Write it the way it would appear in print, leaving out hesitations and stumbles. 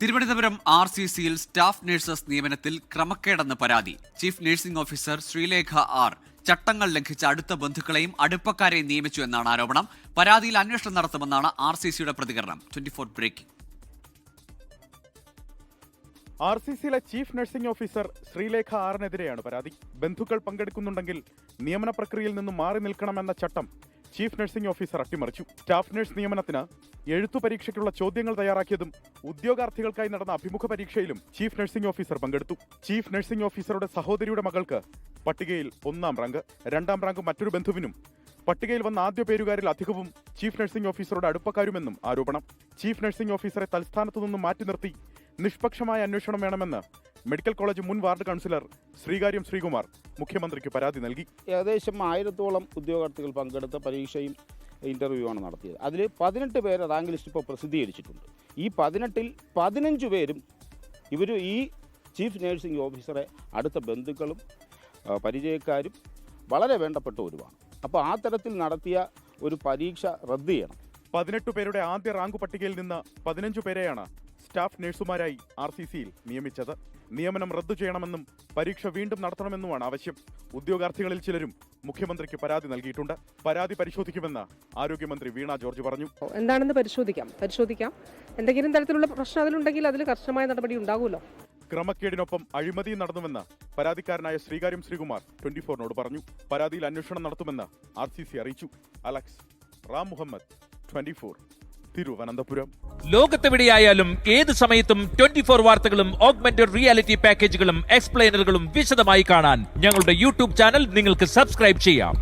Thiruvananthapuram RCCയിൽ staff nurses നിയമനത്തിൽ ക്രമക്കേടെന്ന് പരാതി. Chief nursing officer Sreelekha R ചട്ടങ്ങൾ ലംഘിച്ച അടുത്ത ബന്ധുക്കളെയും അടുപ്പക്കാരെയും നിയമിച്ചു എന്നാണ് ആരോപണം. പരാതിയിൽ അന്വേഷണം നടത്തുമെന്നാണ് RCCയുടെ പ്രതികരണം. 24 ബ്രേക്കിംഗ്. RCCയിലെ ചീഫ് നഴ്സിംഗ് ഓഫീസർ ശ്രീലേഖ ആറിനെതിരെയാണ് പരാതി. ബന്ധുക്കൾ പങ്കെടുക്കുന്നുണ്ടെങ്കിൽ നിയമന പ്രക്രിയയിൽ നിന്നും മാറി നിൽക്കണമെന്ന ചട്ടം ചീഫ് നഴ്സിംഗ് ഓഫീസർ അട്ടിമറിച്ചു. സ്റ്റാഫ് നഴ്സ് നിയമനത്തിന് എഴുത്തു പരീക്ഷയ്ക്കുള്ള ചോദ്യങ്ങൾ തയ്യാറാക്കിയതും ഉദ്യോഗാർത്ഥികൾക്കായി നടന്ന അഭിമുഖ പരീക്ഷയിലും ചീഫ് നഴ്സിംഗ് ഓഫീസർ പങ്കെടുത്തു. ചീഫ് നഴ്സിംഗ് ഓഫീസറുടെ സഹോദരിയുടെ മകൾക്ക് പട്ടികയിൽ 1ാം റാങ്ക്, 2ാം റാങ്ക് മറ്റൊരു ബന്ധുവിനും. പട്ടികയിൽ വന്ന ആദ്യ പേരുകാരിൽ അധികവും ചീഫ് നഴ്സിംഗ് ഓഫീസറുടെ അടുപ്പക്കാരുമെന്നും ആരോപണം. ചീഫ് നഴ്സിംഗ് ഓഫീസറെ തൽസ്ഥാനത്തു നിന്നും മാറ്റി നിർത്തി നിഷ്പക്ഷമായ അന്വേഷണം വേണമെന്ന് മെഡിക്കൽ കോളേജ് മുൻ വാർഡ് കൗൺസിലർ ശ്രീകാര്യം ശ്രീകുമാർ മുഖ്യമന്ത്രിക്ക് പരാതി നൽകി. ഏകദേശം 1000-ഓളം ഉദ്യോഗാർത്ഥികൾ പങ്കെടുത്ത പരീക്ഷയും ഇന്റർവ്യൂ ആണ് നടത്തിയത്. അതിൽ 18 പേര് റാങ്ക് ലിസ്റ്റ് ഇപ്പോൾ പ്രസിദ്ധീകരിച്ചിട്ടുണ്ട്. ഈ 18-ൽ 15 പേരും ഈ ചീഫ് നഴ്സിംഗ് ഓഫീസറെ അടുത്ത ബന്ധുക്കളും പരിചയക്കാരും വളരെ വേണ്ടപ്പെട്ടവരുമാണ്. അപ്പോൾ ആ തരത്തിൽ നടത്തിയ ഒരു പരീക്ഷ റദ്ദ് ചെയ്യണം. 18 പേരുടെ ആദ്യ റാങ്ക് പട്ടികയിൽ നിന്ന് 15 പേരെയാണ് സ്റ്റാഫ് നഴ്സുമാരായി RCCയിൽ നിയമിച്ചത്. നിയമനം റദ്ദു ചെയ്യണമെന്നും പരീക്ഷ വീണ്ടും നടത്തണമെന്നുമാണ് ആവശ്യം. ഉദ്യോഗാർത്ഥികളിൽ ചിലരും മുഖ്യമന്ത്രിക്ക് പരാതി നൽകിയിട്ടുണ്ട്. പരാതി പരിശോധിക്കുമെന്ന് ആരോഗ്യമന്ത്രി വീണ ജോർജ് പറഞ്ഞു. എന്താണെന്ന് പരിശോധിക്കാം. എന്തെങ്കിലും തരത്തിലുള്ള പ്രശ്നം അതിലുണ്ടെങ്കിൽ അതിൽ കർശനമായ നടപടി ഉണ്ടാകുമല്ലോ. ക്രമക്കേടിനൊപ്പം അഴിമതിയും നടന്നുവെന്ന് പരാതിക്കാരനായ ശ്രീകാര്യം ശ്രീകുമാർ 24നോട് പറഞ്ഞു. പരാതിയിൽ അന്വേഷണം നടത്തുമെന്ന് RCC അറിയിച്ചു. അലക്സ് റാം മുഹമ്മദ്, 24, തിരുവനന്തപുരം. ലോകത്തെവിടെയായാലും ഏത് സമയത്തും 24 വാർത്തകളും ഓഗ്മെന്റഡ് റിയാലിറ്റി പാക്കേജുകളും എക്സ്പ്ലെയിനറുകളും വിശദമായി കാണാൻ ഞങ്ങളുടെ YouTube ചാനൽ നിങ്ങൾക്ക് സബ്സ്ക്രൈബ് ചെയ്യാം.